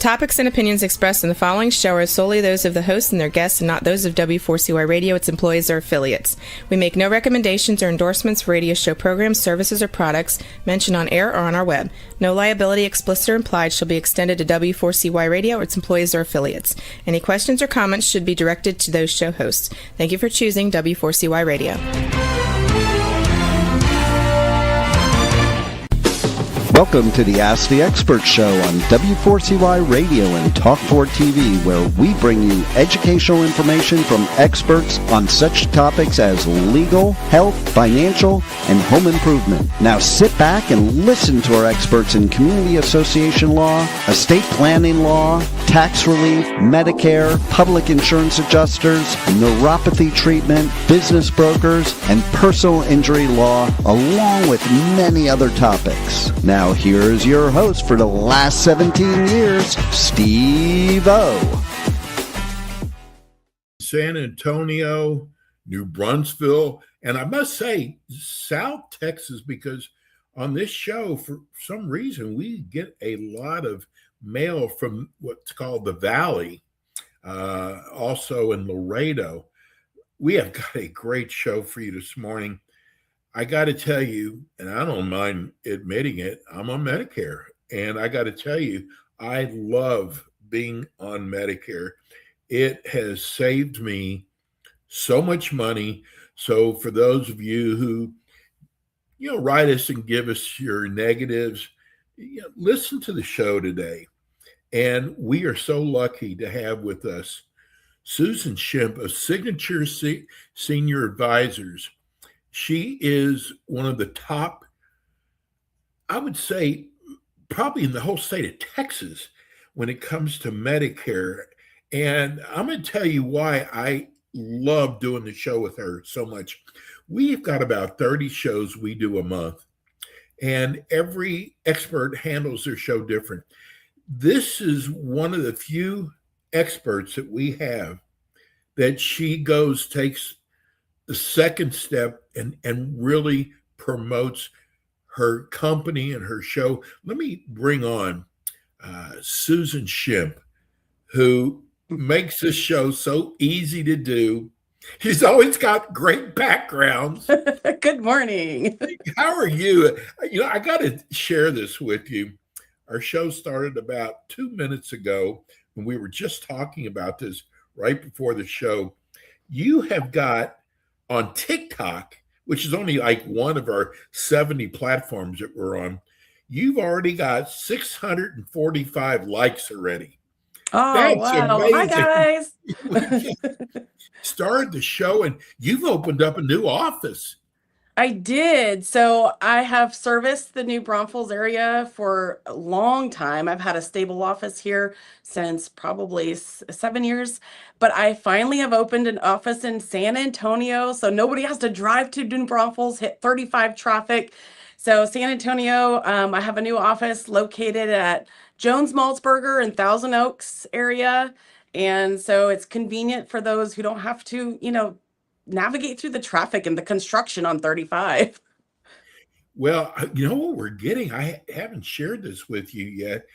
topics and opinions expressed in the following show are solely those of the host and their guests and not those of W4CY Radio, its employees, or affiliates. We make no recommendations or endorsements for radio show programs, services, or products mentioned on air or on our web. No liability, explicit or implied, shall be extended to W4CY Radio or its employees or affiliates. Any questions or comments should be directed to those show hosts. Thank you for choosing W4CY Radio. Welcome to the Ask the Expert Show on W4CY Radio and Talk4 TV, where we bring you educational information from experts on such topics as legal, health, financial, and home improvement. Now sit back and listen to our experts in community association law, estate planning law, tax relief, Medicare, public insurance adjusters, neuropathy treatment, business brokers, and personal injury law, along with many other topics. Now here's your host for the last 17 years, Steve O. San Antonio, New Brunswick, and I must say South Texas, because on this show, for some reason, we get a lot of mail from what's called the Valley, also in Laredo. We have got a great show for you this morning. I got to tell you, and I don't mind admitting it, I'm on Medicare. And I got to tell you, I love being on Medicare. It has saved me so much money. So for those of you who, write us and give us your negatives, listen to the show today. And we are so lucky to have with us Susan Shimp of Signature Senior Advisors. She is one of the top, I would say, probably in the whole state of Texas when it comes to Medicare. And I'm going to tell you why I love doing the show with her so much. We've got about 30 shows we do a month, and every expert handles their show different. This is one of the few experts that we have that she takes the second step and really promotes her company and her show. Let me bring on Susan Shimp, who makes this show so easy to do. She's always got great backgrounds. Good morning. How are you? I got to share this with you. Our show started about 2 minutes ago, and we were just talking about this right before the show. You have got on TikTok, which is only like one of our 70 platforms that we're on, you've already got 645 likes already. Oh, that's wow. Amazing. Hi, guys. Started the show, and you've opened up a new office. I did. So I have serviced the New Braunfels area for a long time. I've had a stable office here since probably 7 years, but I finally have opened an office in San Antonio. So nobody has to drive to New Braunfels, hit 35 traffic. So San Antonio, I have a new office located at Jones Maltzberger in Thousand Oaks area. And so it's convenient for those who don't have to, navigate through the traffic and the construction on 35. Well, you know what we're getting? I haven't shared this with you yet.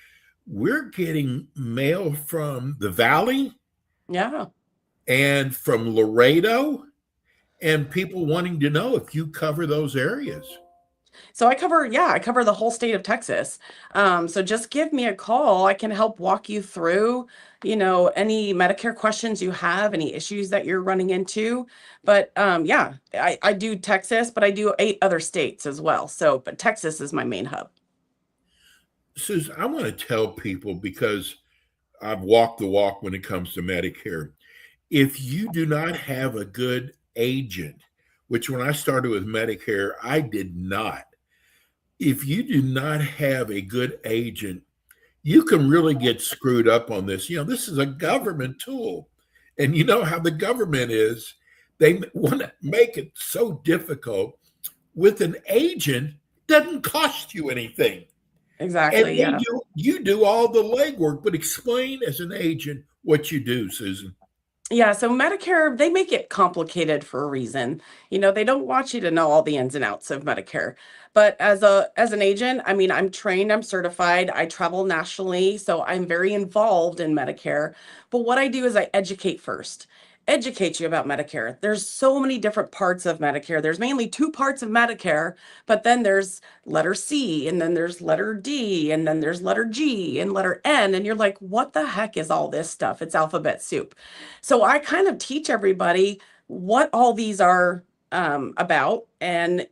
We're getting mail from the Valley. Yeah. And from Laredo, and people wanting to know if you cover those areas. So I cover the whole state of Texas. So just give me a call. I can help walk you through, any Medicare questions you have, any issues that you're running into. But I do Texas, but I do 8 other states as well. But Texas is my main hub. Susan, I want to tell people, because I've walked the walk when it comes to Medicare. If you do not have a good agent, which when I started with Medicare, I did not. If you do not have a good agent, you can really get screwed up on this. This is a government tool. And you know how the government is. They want to make it so difficult. With an agent, it doesn't cost you anything. Exactly. And you do all the legwork, but explain as an agent what you do, Susan. Yeah, so Medicare, they make it complicated for a reason. They don't want you to know all the ins and outs of Medicare. But as an agent, I mean, I'm trained, I'm certified, I travel nationally, so I'm very involved in Medicare. But what I do is I educate first. Educate you about Medicare. There's so many different parts of Medicare. There's mainly two parts of Medicare, but then there's letter C, and then there's letter D, and then there's letter G and letter N. And you're like, what the heck is all this stuff? It's alphabet soup. So I kind of teach everybody what all these are about. And,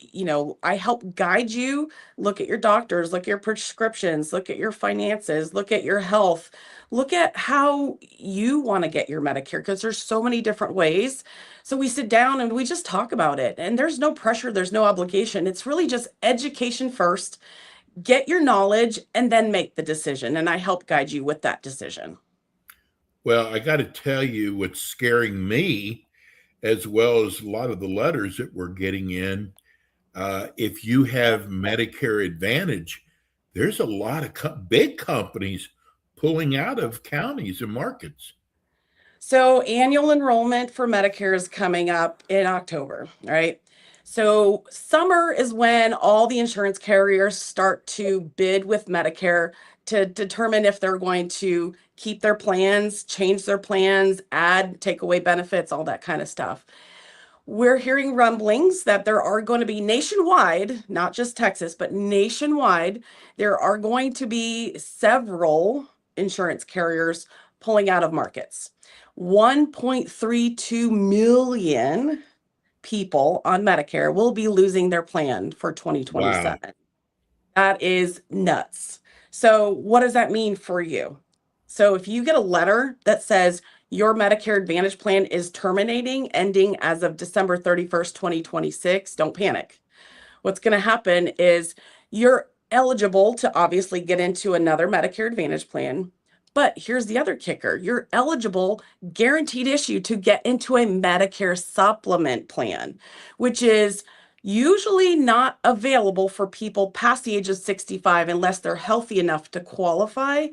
I help guide you. Look at your doctors, look at your prescriptions, look at your finances, look at your health, look at how you want to get your Medicare, because there's so many different ways. So we sit down and we just talk about it. And there's no pressure, there's no obligation. It's really just education first, get your knowledge, and then make the decision. And I help guide you with that decision. Well, I got to tell you what's scaring me, as well as a lot of the letters that we're getting in. If you have Medicare Advantage, there's a lot of big companies pulling out of counties and markets. So annual enrollment for Medicare is coming up in October, right? So summer is when all the insurance carriers start to bid with Medicare to determine if they're going to keep their plans, change their plans, add, take away benefits, all that kind of stuff. We're hearing rumblings that there are going to be nationwide, not just Texas, but nationwide, there are going to be several insurance carriers pulling out of markets. 1.32 million people on Medicare will be losing their plan for Wow. 2027. That is nuts. So, what does that mean for you? So, if you get a letter that says your Medicare Advantage plan is terminating, ending as of December 31st, 2026, don't panic. What's going to happen is you're eligible to obviously get into another Medicare Advantage plan. But here's the other kicker. You're eligible, guaranteed issue, to get into a Medicare supplement plan, which is usually not available for people past the age of 65 unless they're healthy enough to qualify.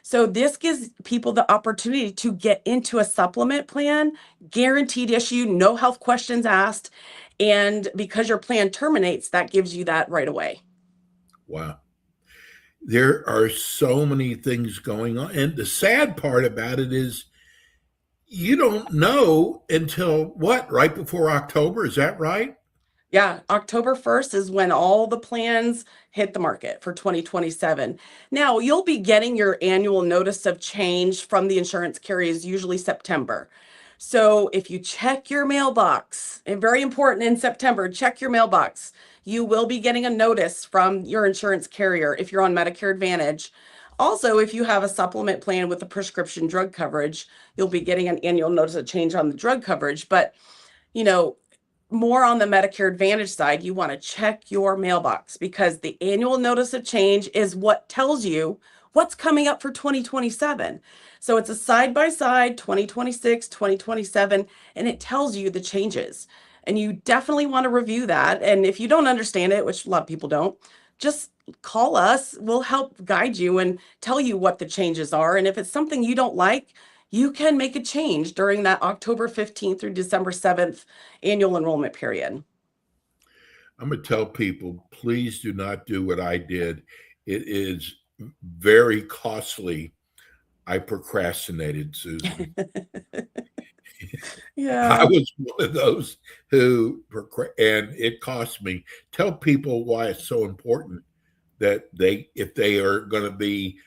So this gives people the opportunity to get into a supplement plan, guaranteed issue, no health questions asked. And because your plan terminates, that gives you that right away. Wow. There are so many things going on. And the sad part about it is you don't know until what, right before October? Is that right? Yeah, October 1st is when all the plans hit the market for 2027. Now, you'll be getting your annual notice of change from the insurance carriers, usually September. So if you check your mailbox, and very important in September, check your mailbox. You will be getting a notice from your insurance carrier if you're on Medicare Advantage. Also, if you have a supplement plan with a prescription drug coverage, you'll be getting an annual notice of change on the drug coverage. But you know, more on the Medicare Advantage side, you want to check your mailbox, because the annual notice of change is what tells you what's coming up for 2027. So it's a side by side 2026, 2027, and it tells you the changes. And you definitely want to review that. And if you don't understand it, which a lot of people don't, just call us. We'll help guide you and tell you what the changes are. And if it's something you don't like, you can make a change during that October 15th through December 7th annual enrollment period. I'm going to tell people, please do not do what I did. It is very costly. I procrastinated, Susan. I Yeah. was one of those who, and it cost me. Tell people why it's so important that if they are going to be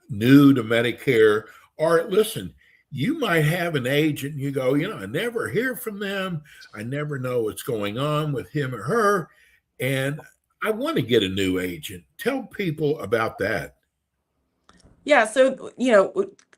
new to Medicare, or listen, you might have an agent and you go, I never hear from them. I never know what's going on with him or her. And I want to get a new agent. Tell people about that. Yeah. So,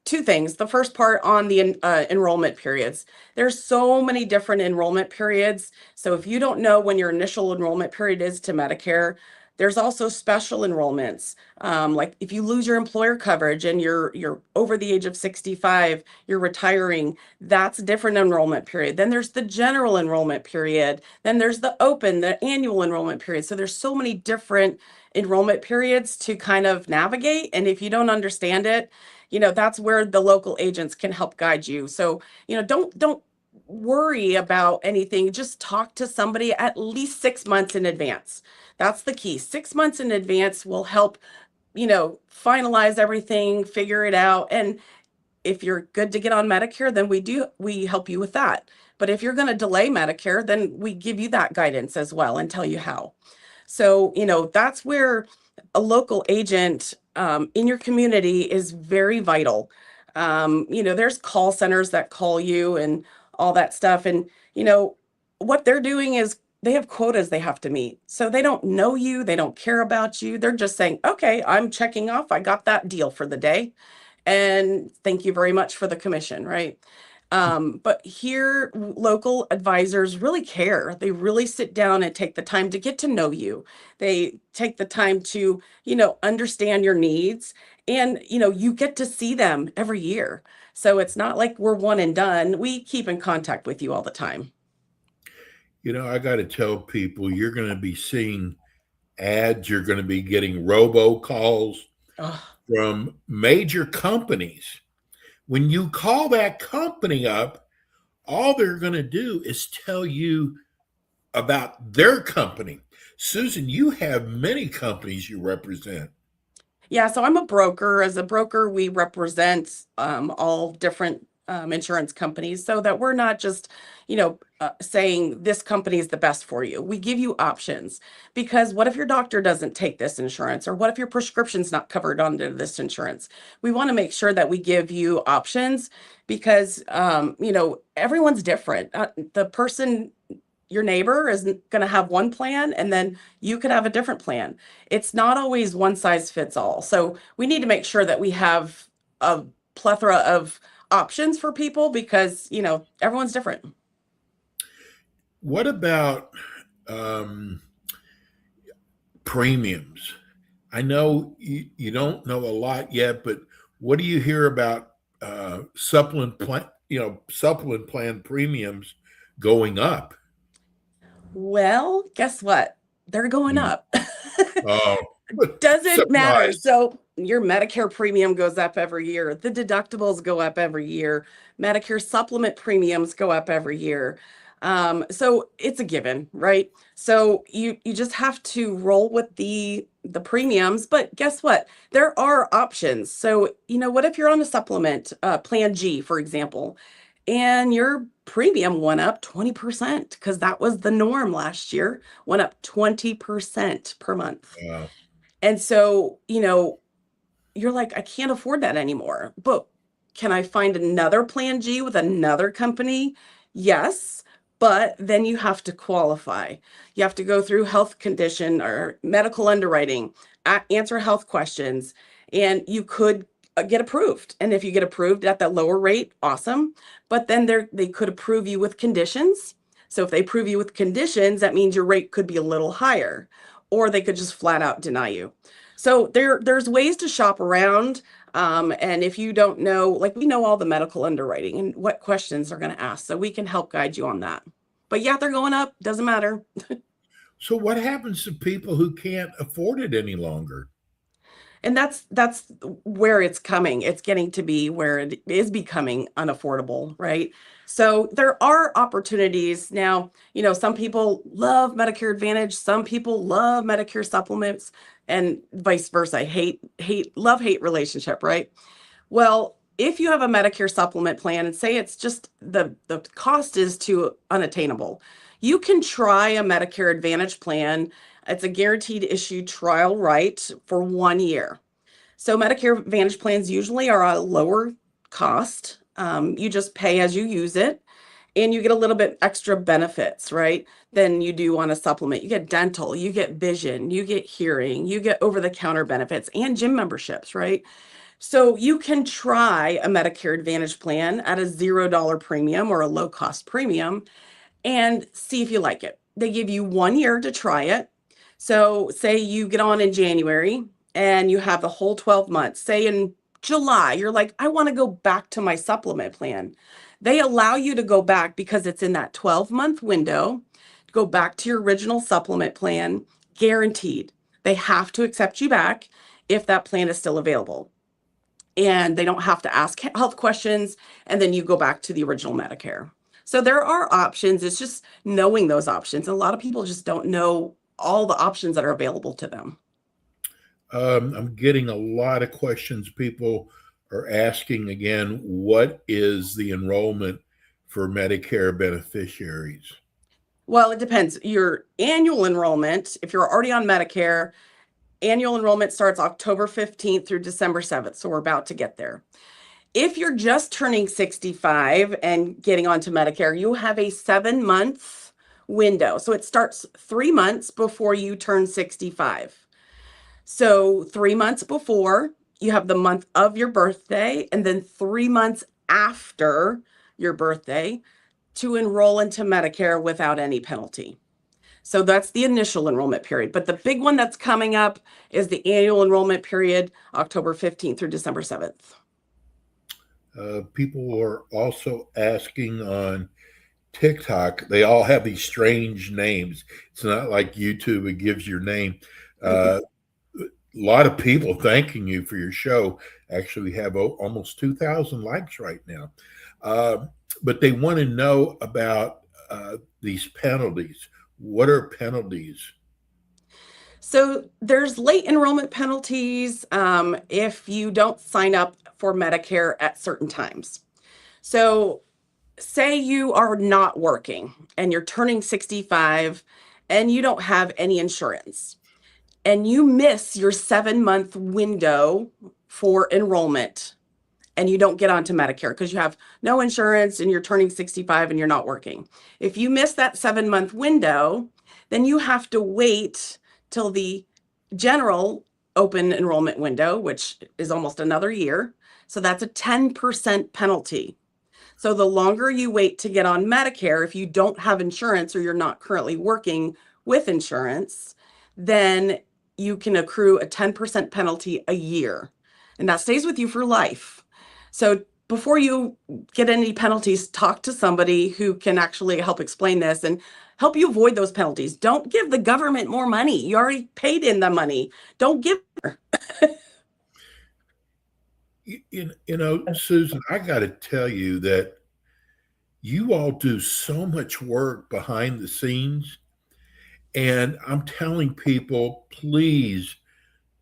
two things. The first part on the enrollment periods. There's so many different enrollment periods. So if you don't know when your initial enrollment period is to Medicare, There's also special enrollments. Like if you lose your employer coverage and you're over the age of 65, you're retiring, that's a different enrollment period. Then there's the general enrollment period. Then there's the open, the annual enrollment period. So there's so many different enrollment periods to kind of navigate. And if you don't understand it, that's where the local agents can help guide you. So, don't worry about anything. Just talk to somebody at least 6 months in advance. That's the key. 6 months in advance will help, finalize everything, figure it out. And if you're good to get on Medicare, then we help you with that. But if you're going to delay Medicare, then we give you that guidance as well and tell you how. So, that's where a local agent in your community is very vital. There's call centers that call you and all that stuff. And, what they're doing is they have quotas they have to meet. So they don't know you, they don't care about you. They're just saying, okay, I'm checking off. I got that deal for the day. And thank you very much for the commission, right? But here, local advisors really care. They really sit down and take the time to get to know you. They take the time to, understand your needs. And, you get to see them every year. So it's not like we're one and done. We keep in contact with you all the time. I got to tell people, you're going to be seeing ads. You're going to be getting robocalls from major companies. When you call that company up, all they're going to do is tell you about their company. Susan, you have many companies you represent. Yeah, so I'm a broker. As a broker, we represent all different insurance companies so that we're not just, saying this company is the best for you. We give you options, because what if your doctor doesn't take this insurance, or what if your prescription's not covered under this insurance? We want to make sure that we give you options, because, everyone's different. The person, your neighbor, is going to have one plan, and then you could have a different plan. It's not always one size fits all. So we need to make sure that we have a plethora of options for people, because, everyone's different. What about premiums? I know you don't know a lot yet, but what do you hear about supplement plan premiums going up? Well, guess what? They're going up. Oh, Doesn't matter. surprise. So your Medicare premium goes up every year. The deductibles go up every year. Medicare supplement premiums go up every year. So it's a given, right? So you just have to roll with the premiums. But guess what? There are options. So, what if you're on a supplement, Plan G, for example, and your premium went up 20%, because that was the norm last year, went up 20% per month. Wow. And so, you're like, I can't afford that anymore. But can I find another Plan G with another company? Yes. But then you have to qualify. You have to go through health condition or medical underwriting, answer health questions, and you could get approved. And if you get approved at that lower rate, awesome. But then they could approve you with conditions. So if they approve you with conditions, that means your rate could be a little higher, or they could just flat out deny you. So there's ways to shop around. And if you don't know, like, we know all the medical underwriting and what questions they're going to ask, so we can help guide you on that. But yeah, they're going up. Doesn't matter. So what happens to people who can't afford it any longer? And that's where it's coming. It's getting to be where it is becoming unaffordable, right? So there are opportunities now. Some people love Medicare Advantage, some people love Medicare supplements, and vice versa. Love hate relationship, right? Well, if you have a Medicare supplement plan and say it's just the cost is too unattainable, you can try a Medicare Advantage plan. It's a guaranteed issue trial right for 1 year. So Medicare Advantage plans usually are a lower cost. You just pay as you use it, and you get a little bit extra benefits, right, than you do on a supplement. You get dental, you get vision, you get hearing, you get over-the-counter benefits, and gym memberships, right? So you can try a Medicare Advantage plan at a $0 premium or a low-cost premium and see if you like it. They give you 1 year to try it. So say you get on in January and you have the whole 12 months. Say in July, you're like, I want to go back to my supplement plan. They allow you to go back because it's in that 12-month window. Go back to your original supplement plan, guaranteed. They have to accept you back if that plan is still available. And they don't have to ask health questions, and then you go back to the original Medicare. So there are options. It's just knowing those options. A lot of people just don't know all the options that are available to them. I'm getting a lot of questions. People are asking again, what is the enrollment for Medicare beneficiaries? Well, it depends. Your annual enrollment, if you're already on Medicare, annual enrollment starts October 15th through December 7th. So we're about to get there. If you're just turning 65 and getting onto Medicare, you have a 7-month window. So it starts 3 months before you turn 65. So 3 months before, you have the month of your birthday, and then 3 months after your birthday to enroll into Medicare without any penalty. So that's the initial enrollment period. But the big one that's coming up is the annual enrollment period, October 15th through December 7th. People are also asking on TikTok. They all have these strange names. It's not like YouTube, it gives your name. A lot of people thanking you for your show. Actually, we have almost 2,000 likes right now. But they want to know about these penalties. What are penalties? So there's late enrollment penalties if you don't sign up for Medicare at certain times. So say you are not working and you're turning 65 and you don't have any insurance and you miss your 7-month window for enrollment and you don't get onto Medicare because you have no insurance and you're turning 65 and you're not working. If you miss that 7-month window, then you have to wait till the general open enrollment window, which is almost another year. So that's a 10% penalty. So the longer you wait to get on Medicare, if you don't have insurance or you're not currently working with insurance, then you can accrue a 10% penalty a year. And that stays with you for life. So before you get any penalties, talk to somebody who can actually help explain this and help you avoid those penalties. Don't give the government more money. You already paid in the money. Don't give her. Susan, I got to tell you that you all do so much work behind the scenes. And I'm telling people, please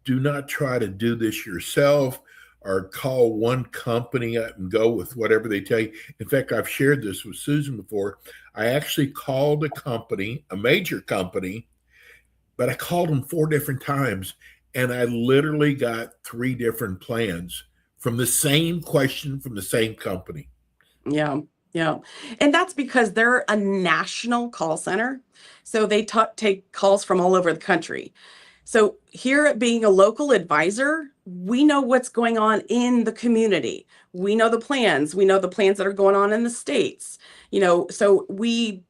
do not try to do this yourself or call one company and go with whatever they tell you. In fact, I've shared this with Susan before. I actually called a company, a major company, but I called them 4 different times, and I literally got 3 different plans from the same question from the same company. Yeah. Yeah. And that's because they're a national call center. So they take calls from all over the country. So here at being a local advisor, we know what's going on in the community. We know the plans. We know the plans that are going on in the states. So we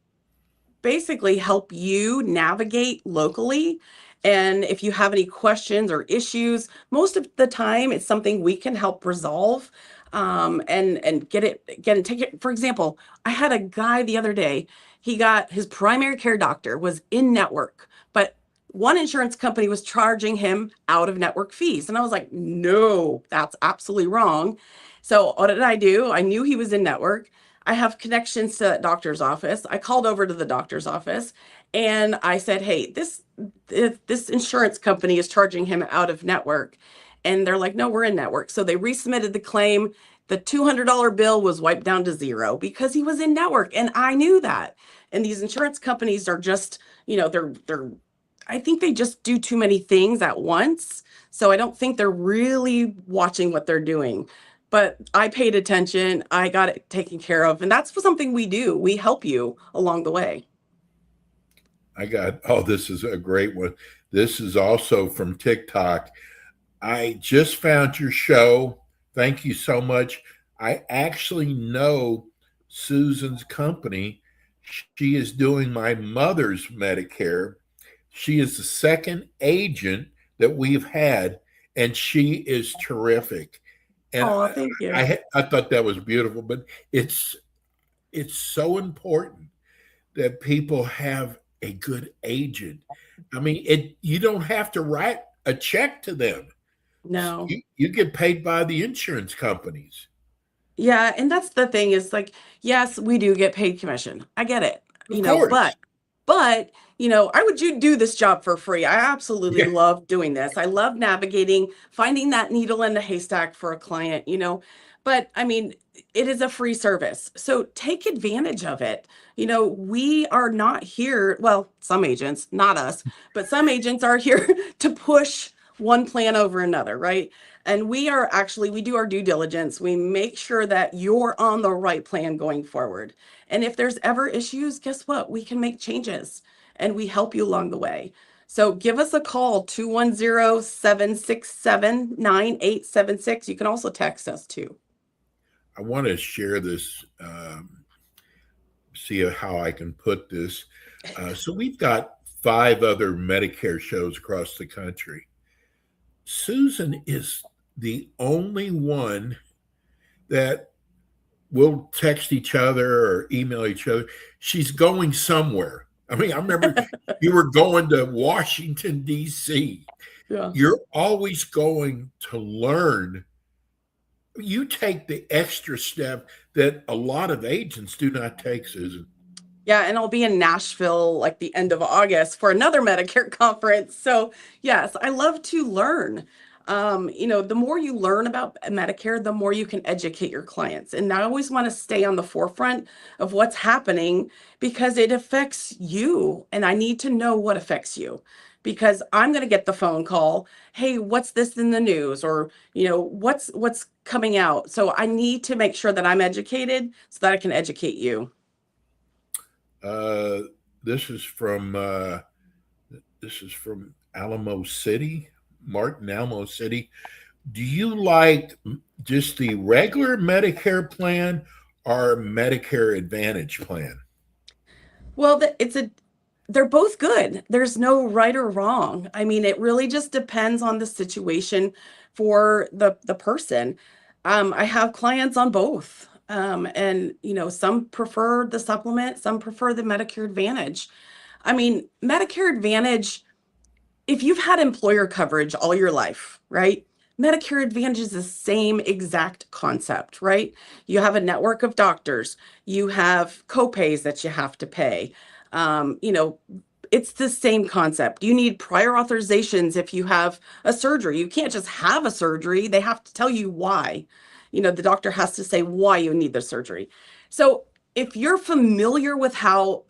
basically help you navigate locally. And if you have any questions or issues, most of the time it's something we can help resolve and get it take it. For example, I had a guy the other day, he got his primary care doctor was in network, but one insurance company was charging him out of network fees. And I was like, no, that's absolutely wrong. So what did I do? I knew he was in network. I have connections to that doctor's office. I called over to the doctor's office and I said, hey, this insurance company is charging him out of network. And they're like, no, we're in network. So they resubmitted the claim. The $200 bill was wiped down to zero because he was in network. And I knew that. And these insurance companies are just, I think they just do too many things at once. So I don't think they're really watching what they're doing. But I paid attention. I got it taken care of. And that's something we do. We help you along the way. This is a great one. This is also from TikTok. I just found your show. Thank you so much. I actually know Susan's company. She is doing my mother's Medicare. She is the second agent that we've had, and she is terrific. And Oh, thank you. I thought that was beautiful, but it's so important that people have a good agent. I mean, you don't have to write a check to them. No. You get paid by the insurance companies. Yeah, and that's the thing is like, yes, we do get paid commission. I get it, Of course. but I would do this job for free. I absolutely Yeah. love doing this. I love navigating, finding that needle in the haystack for a client, but I mean, it is a free service. So take advantage of it. We are not here, well, some agents, not us, but some agents are here to push one plan over another, right? And we do our due diligence. We make sure that you're on the right plan going forward. And if there's ever issues, guess what? We can make changes and we help you along the way. So give us a call, 210-767-9876. You can also text us too. I want to share this, see how I can put this. So we've got 5 other Medicare shows across the country. Susan is the only one that will text each other or email each other. She's going somewhere. I mean, I remember you were going to Washington, D.C. Yeah. You're always going to learn. You take the extra step that a lot of agents do not take, Susan. Yeah, and I'll be in Nashville like the end of August for another Medicare conference. So yes, I love to learn. The more you learn about Medicare, the more you can educate your clients. And I always want to stay on the forefront of what's happening because it affects you. And I need to know what affects you because I'm going to get the phone call. Hey, what's this in the news? Or, what's coming out? So I need to make sure that I'm educated so that I can educate you. This is from Alamo City, Martin, Alamo City. Do you like just the regular Medicare plan or Medicare Advantage plan? Well, they're both good. There's no right or wrong. I mean, it really just depends on the situation for the person. I have clients on both. And some prefer the supplement, some prefer the Medicare Advantage. I mean, Medicare Advantage, if you've had employer coverage all your life, right? Medicare Advantage is the same exact concept, right? You have a network of doctors, you have copays that you have to pay. It's the same concept. You need prior authorizations if you have a surgery. You can't just have a surgery. They have to tell you why. The doctor has to say why you need the surgery. So if you're familiar with how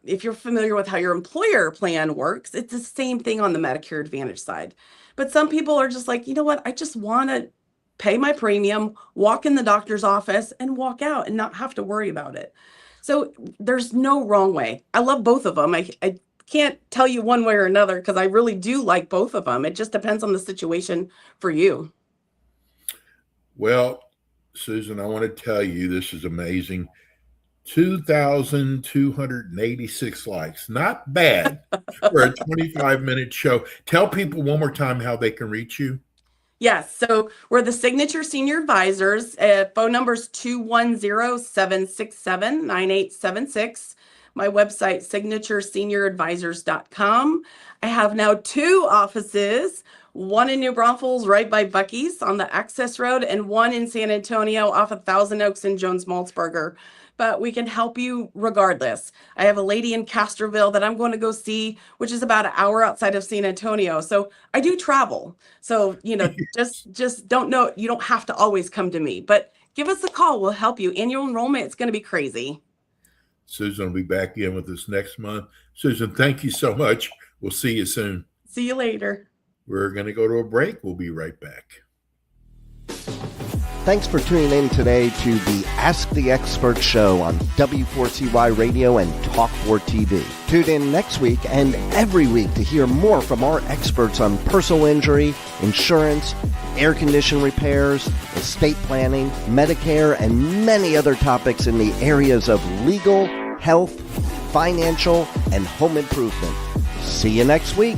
if you're familiar with how your employer plan works, it's the same thing on the Medicare Advantage side. But some people are just like, you know what? I just want to pay my premium, walk in the doctor's office and walk out and not have to worry about it. So there's no wrong way. I love both of them. I can't tell you one way or another because I really do like both of them. It just depends on the situation for you. Well, Susan, I want to tell you, this is amazing. 2,286 likes. Not bad for a 25-minute show. Tell people one more time how they can reach you. Yes. So we're the Signature Senior Advisors. Phone number is 210-767-9876. My website, signaturesenioradvisors.com. I have now 2 offices, one in New Braunfels right by Buc-ee's on the Access Road and one in San Antonio off of Thousand Oaks and Jones-Maltzberger. But we can help you regardless. I have a lady in Castroville that I'm going to go see, which is about an hour outside of San Antonio. So I do travel. So, just don't know. You don't have to always come to me, but give us a call. We'll help you. Annual enrollment, it's going to be crazy. Susan will be back in with us next month. Susan, thank you so much. We'll see you soon. See you later. We're going to go to a break. We'll be right back. Thanks for tuning in today to the Ask the Expert show on W4CY Radio and Talk4 TV. Tune in next week and every week to hear more from our experts on personal injury, insurance, air condition repairs, estate planning, Medicare, and many other topics in the areas of legal, health, financial, and home improvement. See you next week.